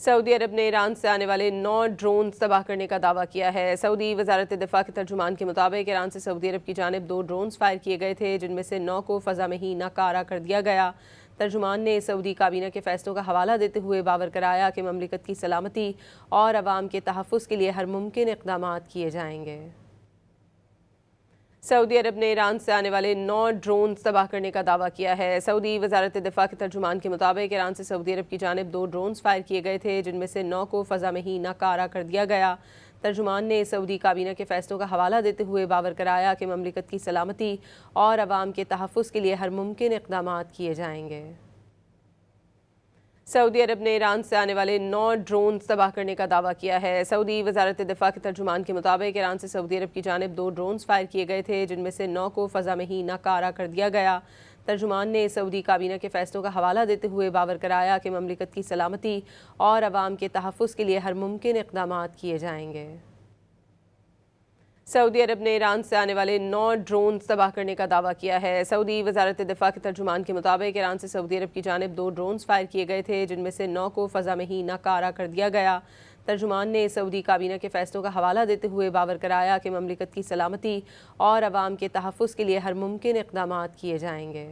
سعودی عرب نے ایران سے آنے والے 9 ڈرونز تباہ کرنے کا دعویٰ کیا ہے۔ سعودی وزارت دفاع کے ترجمان کے مطابق ایران سے سعودی عرب کی جانب 2 ڈرونز فائر کیے گئے تھے، جن میں سے 9 کو فضا میں ہی ناکارہ کر دیا گیا۔ ترجمان نے سعودی کابینہ کے فیصلوں کا حوالہ دیتے ہوئے باور کرایا کہ مملکت کی سلامتی اور عوام کے تحفظ کے لیے ہر ممکن اقدامات کیے جائیں گے۔ سعودی عرب نے ایران سے آنے والے 9 ڈرونز تباہ کرنے کا دعویٰ کیا ہے۔ سعودی وزارت دفاع کے ترجمان کے مطابق ایران سے سعودی عرب کی جانب 2 ڈرونز فائر کیے گئے تھے، جن میں سے 9 کو فضا میں ہی ناکارہ کر دیا گیا۔ ترجمان نے سعودی کابینہ کے فیصلوں کا حوالہ دیتے ہوئے باور کرایا کہ مملکت کی سلامتی اور عوام کے تحفظ کے لیے ہر ممکن اقدامات کیے جائیں گے۔ سعودی عرب نے ایران سے آنے والے 9 ڈرونز تباہ کرنے کا دعویٰ کیا ہے۔ سعودی وزارت دفاع کے ترجمان کے مطابق ایران سے سعودی عرب کی جانب 2 ڈرونز فائر کیے گئے تھے، جن میں سے 9 کو فضا میں ہی ناکارہ کر دیا گیا۔ ترجمان نے سعودی کابینہ کے فیصلوں کا حوالہ دیتے ہوئے باور کرایا کہ مملکت کی سلامتی اور عوام کے تحفظ کے لیے ہر ممکن اقدامات کیے جائیں گے۔ سعودی عرب نے ایران سے آنے والے 9 ڈرونز تباہ کرنے کا دعویٰ کیا ہے۔ سعودی وزارت دفاع کے ترجمان کے مطابق ایران سے سعودی عرب کی جانب 2 ڈرونز فائر کیے گئے تھے، جن میں سے 9 کو فضا میں ہی ناکارہ کر دیا گیا۔ ترجمان نے سعودی کابینہ کے فیصلوں کا حوالہ دیتے ہوئے باور کرایا کہ مملکت کی سلامتی اور عوام کے تحفظ کے لیے ہر ممکن اقدامات کیے جائیں گے۔